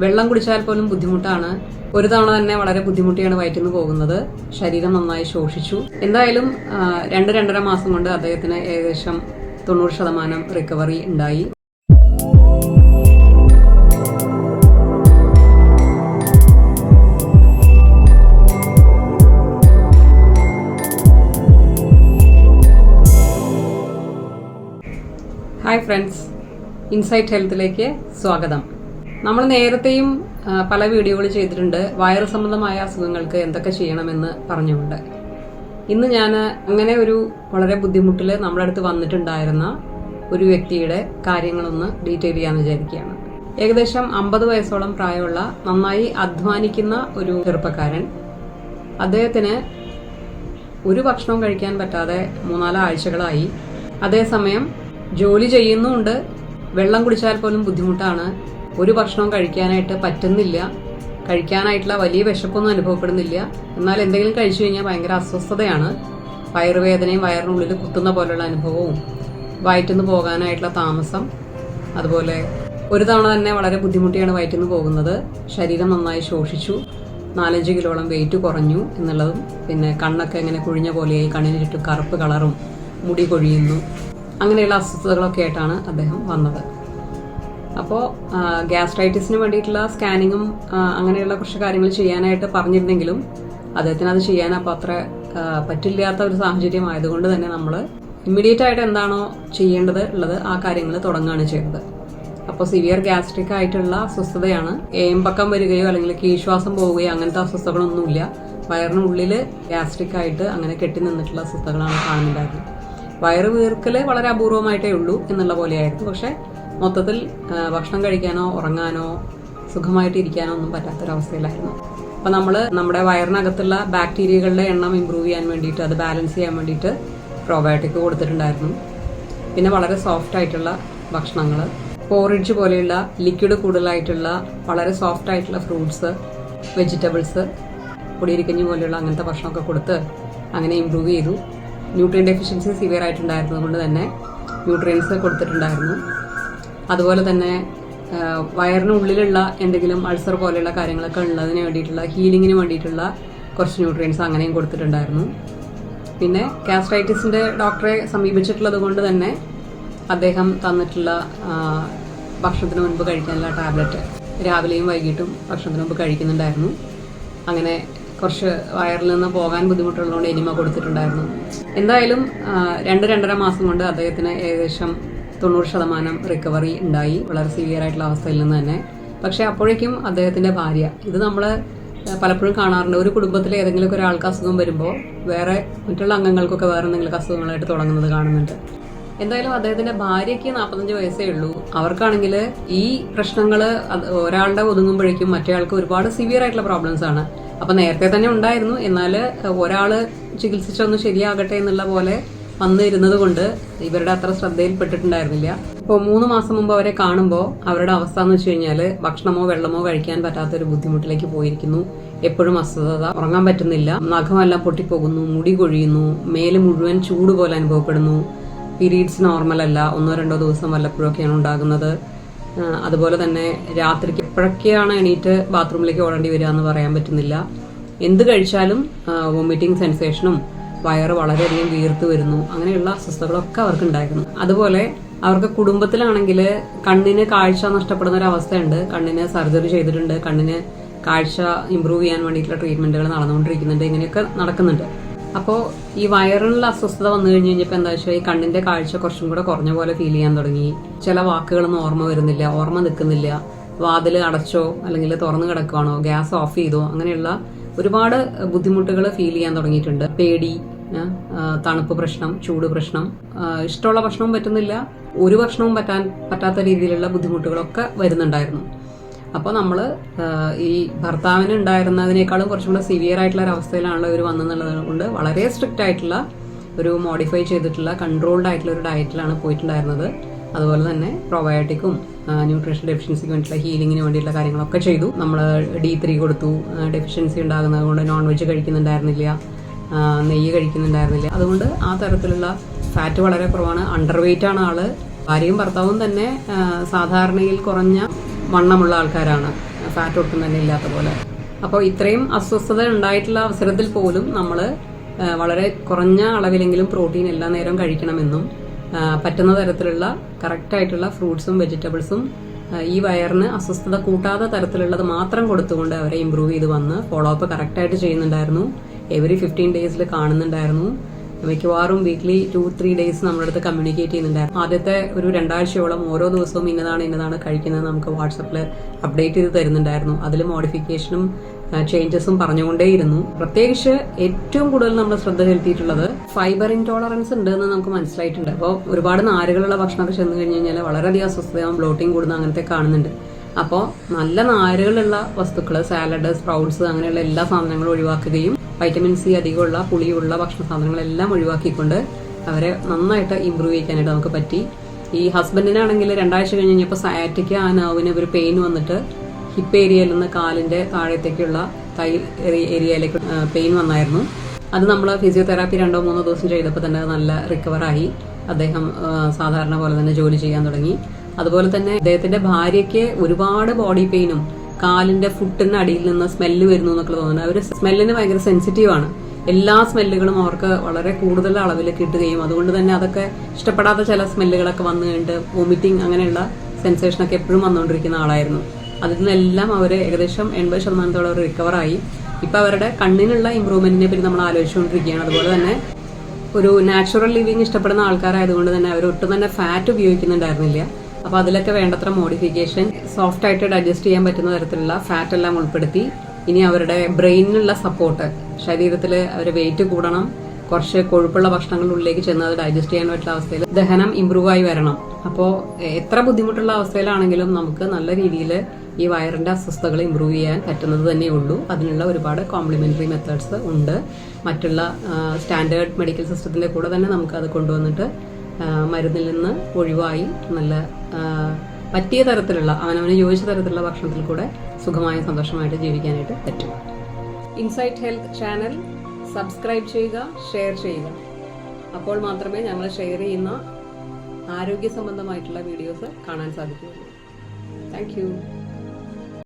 വെള്ളം കുടിച്ചാൽ പോലും ബുദ്ധിമുട്ടാണ്. ഒരു തവണ തന്നെ വളരെ ബുദ്ധിമുട്ടിയാണ് വയറ്റിന്ന് പോകുന്നത്. ശരീരം നന്നായി ശോഷിച്ചു. എന്തായാലും 2-2.5 മാസം കൊണ്ട് അദ്ദേഹത്തിന് ഏകദേശം 90% റിക്കവറി ഉണ്ടായി. ഹായ് ഫ്രണ്ട്സ്, ഇൻസൈറ്റ് ഹെൽത്തിലേക്ക് സ്വാഗതം. നമ്മൾ നേരത്തെയും പല വീഡിയോകൾ ചെയ്തിട്ടുണ്ട് വയറ് സംബന്ധമായ അസുഖങ്ങൾക്ക് എന്തൊക്കെ ചെയ്യണമെന്ന് പറഞ്ഞുകൊണ്ട്. ഇന്ന് ഞാൻ അങ്ങനെ ഒരു വളരെ ബുദ്ധിമുട്ടിൽ നമ്മുടെ അടുത്ത് വന്നിട്ടുണ്ടായിരുന്ന ഒരു വ്യക്തിയുടെ കാര്യങ്ങളൊന്ന് ഡീറ്റെയിൽ ചെയ്യാമെന്ന് വിചാരിക്കുകയാണ്. ഏകദേശം 50 വയസ്സോളം പ്രായമുള്ള നന്നായി അധ്വാനിക്കുന്ന ഒരു ചെറുപ്പക്കാരൻ. അദ്ദേഹത്തിന് ഒരു ഭക്ഷണവും കഴിക്കാൻ പറ്റാതെ 3-4 ആഴ്ചകളായി. അതേസമയം ജോലി ചെയ്യുന്നുമുണ്ട്. വെള്ളം കുടിച്ചാൽ പോലും ബുദ്ധിമുട്ടാണ്. ഒരു ഭക്ഷണവും കഴിക്കാനായിട്ട് പറ്റുന്നില്ല. കഴിക്കാനായിട്ടുള്ള വലിയ വിശപ്പൊന്നും അനുഭവപ്പെടുന്നില്ല. എന്നാൽ എന്തെങ്കിലും കഴിച്ചു കഴിഞ്ഞാൽ ഭയങ്കര അസ്വസ്ഥതയാണ്. വയറുവേദനയും വയറിനുള്ളിൽ കുത്തുന്ന പോലുള്ള അനുഭവവും വയറ്റിന്ന് പോകാനായിട്ടുള്ള താമസം. അതുപോലെ ഒരു തവണ തന്നെ വളരെ ബുദ്ധിമുട്ടിയാണ് വയറ്റിന്ന് പോകുന്നത്. ശരീരം നന്നായി ശോഷിച്ചു. 4-5 കിലോളം വെയിറ്റ് കുറഞ്ഞു എന്നുള്ളതും, പിന്നെ കണ്ണൊക്കെ ഇങ്ങനെ കുഴിഞ്ഞ പോലെയായി, കണ്ണിന് ചുറ്റും കറുപ്പ് കളറും, മുടി കൊഴിയുന്നു, അങ്ങനെയുള്ള അസ്വസ്ഥതകളൊക്കെ ആയിട്ടാണ് അദ്ദേഹം വന്നത്. അപ്പോൾ ഗ്യാസ്ട്രൈറ്റിസിന് വേണ്ടിയിട്ടുള്ള സ്കാനിങ്ങും അങ്ങനെയുള്ള കുറച്ച് കാര്യങ്ങൾ ചെയ്യാനായിട്ട് പറഞ്ഞിരുന്നെങ്കിലും അദ്ദേഹത്തിന് അത് ചെയ്യാൻ അപ്പോൾ അത്ര പറ്റില്ലാത്ത ഒരു സാഹചര്യം ആയതുകൊണ്ട് തന്നെ നമ്മൾ ഇമ്മീഡിയറ്റ് ആയിട്ട് എന്താണോ ചെയ്യേണ്ടത് ഉള്ളത് ആ കാര്യങ്ങൾ തുടങ്ങുകയാണ് ചെയ്തത്. അപ്പോൾ സിവിയർ ഗ്യാസ്ട്രിക് ആയിട്ടുള്ള അസ്വസ്ഥതയാണ്. ഏമ്പക്കം വരികയോ അല്ലെങ്കിൽ കീഴ്ശ്വാസം പോവുകയോ അങ്ങനത്തെ അസ്വസ്ഥതകളൊന്നുമില്ല. വയറിനുള്ളിൽ ഗ്യാസ്ട്രിക് ആയിട്ട് അങ്ങനെ കെട്ടി നിന്നിട്ടുള്ള അസ്വസ്ഥതകളാണ് കാണുന്നുണ്ടായിരുന്നത്. വയറ് വീർക്കല് വളരെ അപൂർവമായിട്ടേ ഉള്ളൂ എന്നുള്ള പോലെയായിരുന്നു. പക്ഷെ മൊത്തത്തിൽ ഭക്ഷണം കഴിക്കാനോ ഉറങ്ങാനോ സുഖമായിട്ട് ഇരിക്കാനോ ഒന്നും പറ്റാത്തൊരവസ്ഥയിലായിരുന്നു. അപ്പൊ നമ്മൾ നമ്മുടെ വയറിനകത്തുള്ള ബാക്ടീരിയകളുടെ എണ്ണം ഇമ്പ്രൂവ് ചെയ്യാൻ വേണ്ടിയിട്ട്, അത് ബാലൻസ് ചെയ്യാൻ വേണ്ടിയിട്ട് പ്രോബയോട്ടിക് കൊടുത്തിട്ടുണ്ടായിരുന്നു. പിന്നെ വളരെ സോഫ്റ്റ് ആയിട്ടുള്ള ഭക്ഷണങ്ങൾ, പോറിഡ്ജ് പോലെയുള്ള ലിക്വിഡ് കൂടുതലായിട്ടുള്ള വളരെ സോഫ്റ്റ് ആയിട്ടുള്ള ഫ്രൂട്ട്സ്, വെജിറ്റബിൾസ്, പൊടിയരിക്കഞ്ഞി പോലെയുള്ള അങ്ങനത്തെ ഭക്ഷണമൊക്കെ കൊടുത്ത് അങ്ങനെ ഇമ്പ്രൂവ് ചെയ്തു. ന്യൂട്രിയൻ ഡെഫിഷ്യൻസി സിവിയർ ആയിട്ടുണ്ടായിരുന്നത് കൊണ്ട് തന്നെ ന്യൂട്രിയൻസ് കൊടുത്തിട്ടുണ്ടായിരുന്നു. അതുപോലെ തന്നെ വയറിനുള്ളിലുള്ള എന്തെങ്കിലും അൾസർ പോലെയുള്ള കാര്യങ്ങളൊക്കെ ഉള്ളതിന് വേണ്ടിയിട്ടുള്ള ഹീലിങ്ങിന് വേണ്ടിയിട്ടുള്ള കുറച്ച് ന്യൂട്രിയൻസ് അങ്ങനെയും കൊടുത്തിട്ടുണ്ടായിരുന്നു. പിന്നെ ഗ്യാസ്ട്രൈറ്റിസിന്റെ ഡോക്ടറെ സമീപിച്ചിട്ടുള്ളത് കൊണ്ട് തന്നെ അദ്ദേഹം തന്നിട്ടുള്ള ഭക്ഷണത്തിന് മുൻപ് കഴിക്കാനുള്ള ടാബ്ലറ്റ് രാവിലെയും വൈകിട്ടും ഭക്ഷണത്തിന് മുമ്പ് കഴിക്കുന്നുണ്ടായിരുന്നു. അങ്ങനെ കുറച്ച് വയറിൽ നിന്ന് പോകാൻ ബുദ്ധിമുട്ടുള്ളതുകൊണ്ട് എനിമ കൊടുത്തിട്ടുണ്ടായിരുന്നു. എന്തായാലും 2-2.5 മാസം കൊണ്ട് അദ്ദേഹത്തിന് ഏകദേശം 90% റിക്കവറി ഉണ്ടായി, വളരെ സിവിയർ ആയിട്ടുള്ള അവസ്ഥയിൽ നിന്ന് തന്നെ. പക്ഷെ അപ്പോഴേക്കും അദ്ദേഹത്തിന്റെ ഭാര്യ, ഇത് നമ്മൾ പലപ്പോഴും കാണാറുണ്ട്, ഒരു കുടുംബത്തിലെ ഏതെങ്കിലും ഒരാൾക്ക് അസുഖം വരുമ്പോൾ വേറെ മറ്റുള്ള അംഗങ്ങൾക്കൊക്കെ വേറെ എന്തെങ്കിലും അസുഖങ്ങളായിട്ട് തുടങ്ങുന്നത് കാണുന്നുണ്ട്. എന്തായാലും അദ്ദേഹത്തിന്റെ ഭാര്യയ്ക്ക് 45 വയസ്സേ ഉള്ളൂ. അവർക്കാണെങ്കിൽ ഈ പ്രശ്നങ്ങൾ ഒരാളുടെ ഒതുങ്ങുമ്പോഴേക്കും മറ്റേ ആൾക്ക് ഒരുപാട് സിവിയർ ആയിട്ടുള്ള പ്രോബ്ലംസ് ആണ്. അപ്പൊ നേരത്തെ തന്നെ ഉണ്ടായിരുന്നു, എന്നാൽ ഒരാള് ചികിത്സിച്ചൊന്ന് ശരിയാകട്ടെ എന്നുള്ള പോലെ വന്നിരുന്നത് കൊണ്ട് ഇവരുടെ അത്ര ശ്രദ്ധയിൽപ്പെട്ടിട്ടുണ്ടായിരുന്നില്ല. ഇപ്പോൾ 3 മാസം മുമ്പ് അവരെ കാണുമ്പോൾ അവരുടെ അവസ്ഥ എന്ന് വെച്ച് കഴിഞ്ഞാല് ഭക്ഷണമോ വെള്ളമോ കഴിക്കാൻ പറ്റാത്തൊരു ബുദ്ധിമുട്ടിലേക്ക് പോയിരിക്കുന്നു. എപ്പോഴും അസ്വസ്ഥത, ഉറങ്ങാൻ പറ്റുന്നില്ല, നഖമെല്ലാം പൊട്ടിപ്പോകുന്നു, മുടി കൊഴിയുന്നു, മേല് മുഴുവൻ ചൂട് പോലെ അനുഭവപ്പെടുന്നു, പീരീഡ്സ് നോർമൽ അല്ല, 1-2 ദിവസം വല്ലപ്പോഴൊക്കെയാണ് ഉണ്ടാകുന്നത്. അതുപോലെ തന്നെ രാത്രിക്ക് എപ്പോഴൊക്കെയാണ് എണീറ്റ് ബാത്റൂമിലേക്ക് ഓടേണ്ടി വരിക എന്ന് പറയാൻ പറ്റുന്നില്ല. എന്ത് കഴിച്ചാലും വോമിറ്റിംഗ് സെൻസേഷനും വയറ് വളരെയധികം വീർത്ത് വരുന്നു, അങ്ങനെയുള്ള അസ്വസ്ഥതകളൊക്കെ അവർക്ക് ഉണ്ടായിരുന്നു. അതുപോലെ അവർക്ക് കുടുംബത്തിലാണെങ്കിൽ കണ്ണിന് കാഴ്ച നഷ്ടപ്പെടുന്ന ഒരു അവസ്ഥയുണ്ട്. കണ്ണിന് സർജറി ചെയ്തിട്ടുണ്ട്, കണ്ണിന് കാഴ്ച ഇമ്പ്രൂവ് ചെയ്യാൻ വേണ്ടിയിട്ടുള്ള ട്രീറ്റ്മെന്റുകൾ നടന്നുകൊണ്ടിരിക്കുന്നുണ്ട്, ഇങ്ങനെയൊക്കെ നടക്കുന്നുണ്ട്. അപ്പോൾ ഈ വയറിനുള്ള അസ്വസ്ഥത വന്നു കഴിഞ്ഞപ്പോൾ എന്താ വെച്ചാൽ ഈ കണ്ണിന്റെ കാഴ്ച കുറച്ചും കൂടെ കുറഞ്ഞ പോലെ ഫീൽ ചെയ്യാൻ തുടങ്ങി. ചില വാക്കുകളൊന്നും ഓർമ്മ വരുന്നില്ല, ഓർമ്മ നിൽക്കുന്നില്ല, വാതിൽ അടച്ചോ അല്ലെങ്കിൽ തുറന്നു കിടക്കുവാണോ, ഗ്യാസ് ഓഫ് ചെയ്തോ, അങ്ങനെയുള്ള ഒരുപാട് ബുദ്ധിമുട്ടുകൾ ഫീൽ ചെയ്യാൻ തുടങ്ങിയിട്ടുണ്ട്. പേടി, തണുപ്പ് പ്രശ്നം, ചൂട് പ്രശ്നം, ഇഷ്ടമുള്ള ഭക്ഷണവും പറ്റുന്നില്ല, ഒരു ഭക്ഷണവും പറ്റാത്ത രീതിയിലുള്ള ബുദ്ധിമുട്ടുകളൊക്കെ വരുന്നുണ്ടായിരുന്നു. അപ്പോൾ നമ്മൾ ഈ ഭർത്താവിന് ഉണ്ടായിരുന്നതിനേക്കാളും കുറച്ചും കൂടെ സിവിയർ ആയിട്ടുള്ള ഒരു അവസ്ഥയിലാണല്ലോ ഇവർ വന്നെന്നുള്ളത് കൊണ്ട് വളരെ സ്ട്രിക്റ്റ് ആയിട്ടുള്ള ഒരു മോഡിഫൈ ചെയ്തിട്ടുള്ള കൺട്രോൾഡ് ആയിട്ടുള്ള ഒരു ഡയറ്റിലാണ് പോയിട്ടുണ്ടായിരുന്നത്. അതുപോലെ തന്നെ പ്രോബയോട്ടിക്കും ന്യൂട്രീഷൻ ഡെഫിഷ്യൻസിക്ക് വേണ്ടിയിട്ടുള്ള ഹീലിങ്ങിന് വേണ്ടിയിട്ടുള്ള കാര്യങ്ങളൊക്കെ ചെയ്തു. നമ്മൾ D3 കൊടുത്തു. ഡെഫിഷ്യൻസി ഉണ്ടാകുന്നത് കൊണ്ട് നോൺ വെജ് കഴിക്കുന്നുണ്ടായിരുന്നില്ല, നെയ്യ് കഴിക്കുന്നുണ്ടായിരുന്നില്ല. അതുകൊണ്ട് ആ തരത്തിലുള്ള ഫാറ്റ് വളരെ കുറവാണ്. അണ്ടർ വെയിറ്റ് ആണ് ആള്. ഭാര്യയും ഭർത്താവും തന്നെ സാധാരണയിൽ കുറഞ്ഞ വണ്ണമുള്ള ആൾക്കാരാണ്, ഫാറ്റ് ഒട്ടും തന്നെ ഇല്ലാത്ത പോലെ. അപ്പോൾ ഇത്രയും അസ്വസ്ഥത ഉണ്ടായിട്ടുള്ള അവസരത്തിൽ പോലും നമ്മൾ വളരെ കുറഞ്ഞ അളവിലെങ്കിലും പ്രോട്ടീൻ എല്ലാ നേരവും കഴിക്കണമെന്നും പറ്റുന്ന തരത്തിലുള്ള കറക്റ്റായിട്ടുള്ള ഫ്രൂട്ട്സും വെജിറ്റബിൾസും ഈ വയറിന് അസ്വസ്ഥത കൂട്ടാത്ത തരത്തിലുള്ളത് മാത്രം കൊടുത്തുകൊണ്ട് അവരെ ഇമ്പ്രൂവ് ചെയ്ത് വന്ന് ഫോളോ അപ്പ് കറക്റ്റായിട്ട് ചെയ്യുന്നുണ്ടായിരുന്നു. എവറി 15 ഡേയ്സിൽ കാണുന്നുണ്ടായിരുന്നു. മിക്കവാറും വീക്ക്ലി 2-3 ഡേയ്സ് നമ്മുടെ അടുത്ത് കമ്മ്യൂണിക്കേറ്റ് ചെയ്യുന്നുണ്ടായിരുന്നു. ആദ്യത്തെ ഒരു 2 ആഴ്ചയോളം ഓരോ ദിവസവും ഇന്നതാണ് കഴിക്കുന്നത് നമുക്ക് വാട്സപ്പിൽ അപ്ഡേറ്റ് ചെയ്ത് തരുന്നുണ്ടായിരുന്നു. അതിൽ മോഡിഫിക്കേഷനും ചേഞ്ചസും പറഞ്ഞുകൊണ്ടേയിരുന്നു. പ്രത്യേകിച്ച് ഏറ്റവും കൂടുതൽ നമ്മൾ ശ്രദ്ധ ചെലുത്തിയിട്ടുള്ളത് ഫൈബർ ഇൻടോളറൻസ് ഉണ്ട് എന്ന് നമുക്ക് മനസ്സിലായിട്ടുണ്ട്. അപ്പോൾ ഒരുപാട് നാരുകളുള്ള ഭക്ഷണമൊക്കെ ചെന്ന് കഴിഞ്ഞ് കഴിഞ്ഞാൽ വളരെയധികം അസ്വസ്ഥതയാവും, ബ്ലോട്ടിങ് കൂടുന്ന അങ്ങനത്തെ കാണുന്നുണ്ട്. അപ്പോൾ നല്ല നാരുകളുള്ള വസ്തുക്കൾ, സാലഡ്, സ്പ്രൗട്ട്സ് അങ്ങനെയുള്ള എല്ലാ സാധനങ്ങളും ഒഴിവാക്കുകയും വൈറ്റമിൻ സി അധികമുള്ള പുളിയുള്ള ഭക്ഷണ സാധനങ്ങളെല്ലാം ഒഴിവാക്കിക്കൊണ്ട് അവരെ നന്നായിട്ട് ഇമ്പ്രൂവ് ചെയ്യിക്കാനായിട്ട് നമുക്ക് പറ്റി. ഈ ഹസ്ബൻഡിനാണെങ്കിൽ 2 ആഴ്ച കഴിഞ്ഞ് കഴിഞ്ഞപ്പോൾ സയാറ്റിക്ക ആ നെർവിന് ഒരു പെയിൻ വന്നിട്ട് ഹിപ്പ് ഏരിയയിൽ നിന്ന് കാലിന്റെ താഴത്തേക്കുള്ള തൈ ഏരിയയിലേക്ക് പെയിൻ വന്നായിരുന്നു. അത് നമ്മൾ ഫിസിയോതെറാപ്പി 2-3 ദിവസം ചെയ്തപ്പോൾ തന്നെ നല്ല റിക്കവറായി. അദ്ദേഹം സാധാരണ പോലെ തന്നെ ജോലി ചെയ്യാൻ തുടങ്ങി. അതുപോലെ തന്നെ അദ്ദേഹത്തിന്റെ ഭാര്യയ്ക്ക് ഒരുപാട് ബോഡി പെയിനും കാലിന്റെ ഫുട്ടിന് അടിയിൽ നിന്ന് സ്മെല്ല് വരുന്നു എന്നൊക്കെ തോന്നുന്നത്. അവർ സ്മെല്ലിന് ഭയങ്കര സെൻസിറ്റീവാണ്. എല്ലാ സ്മെല്ലുകളും അവർക്ക് വളരെ കൂടുതൽ അളവിൽ കിട്ടുകയും അതുകൊണ്ട് തന്നെ അതൊക്കെ ഇഷ്ടപ്പെടാത്ത ചില സ്മെല്ലുകളൊക്കെ വന്നു കഴിഞ്ഞിട്ട് വോമിറ്റിംഗ് അങ്ങനെയുള്ള സെൻസേഷനൊക്കെ എപ്പോഴും വന്നുകൊണ്ടിരിക്കുന്ന ആളായിരുന്നു. അതിൽ നിന്നെല്ലാം അവർ ഏകദേശം 80% റിക്കവറായി. ഇപ്പം അവരുടെ കണ്ണിനുള്ള ഇമ്പ്രൂവ്മെന്റിനെ പറ്റി നമ്മൾ ആലോചിച്ചുകൊണ്ടിരിക്കുകയാണ്. അതുപോലെ തന്നെ ഒരു നാച്ചുറൽ ലിവിങ് ഇഷ്ടപ്പെടുന്ന ആൾക്കാരായതുകൊണ്ട് തന്നെ അവർ ഒട്ടും തന്നെ ഫാറ്റ് ഉപയോഗിക്കുന്നുണ്ടായിരുന്നില്ല. അപ്പോൾ അതിലൊക്കെ വേണ്ടത്ര മോഡിഫിക്കേഷൻ, സോഫ്റ്റ് ആയിട്ട് ഡൈജസ്റ്റ് ചെയ്യാൻ പറ്റുന്ന തരത്തിലുള്ള ഫാറ്റ് എല്ലാം ഉൾപ്പെടുത്തി. ഇനി അവരുടെ ബ്രെയിനിനുള്ള സപ്പോർട്ട്, ശരീരത്തിൽ അവർ വെയിറ്റ് കൂടണം, കുറച്ച് കൊഴുപ്പുള്ള ഭക്ഷണങ്ങൾ ഉള്ളിലേക്ക് ചെന്ന് അത് ഡൈജസ്റ്റ് ചെയ്യാൻ പറ്റുന്ന അവസ്ഥയിൽ ദഹനം ഇമ്പ്രൂവ് ആയി വരണം. അപ്പോൾ എത്ര ബുദ്ധിമുട്ടുള്ള അവസ്ഥയിലാണെങ്കിലും നമുക്ക് നല്ല രീതിയിൽ ഈ വയറിന്റെ അസ്വസ്ഥതകൾ ഇമ്പ്രൂവ് ചെയ്യാൻ പറ്റുന്നത് തന്നെ ഉള്ളൂ. അതിനുള്ള ഒരുപാട് കോംപ്ലിമെന്ററി മെത്തേഡ്സ് ഉണ്ട്. മറ്റുള്ള സ്റ്റാൻഡേർഡ് മെഡിക്കൽ സിസ്റ്റത്തിന്റെ കൂടെ തന്നെ നമുക്ക് അത് കൊണ്ടുവന്നിട്ട് മരുന്നിൽ നിന്ന് ഒഴിവായി നല്ല പറ്റിയ തരത്തിലുള്ള അവനവന് യോജിച്ച തരത്തിലുള്ള ഭക്ഷണത്തിൽ കൂടെ സുഖമായ സന്തോഷമായിട്ട് ജീവിക്കാനായിട്ട് പറ്റും. ഇൻസൈറ്റ് ഹെൽത്ത് ചാനൽ സബ്സ്ക്രൈബ് ചെയ്യുക, ഷെയർ ചെയ്യുക. അപ്പോൾ മാത്രമേ ഞങ്ങൾ ഷെയർ ചെയ്യുന്ന ആരോഗ്യ സംബന്ധമായിട്ടുള്ള വീഡിയോസ് കാണാൻ സാധിക്കുകയുള്ളൂ. Thank you.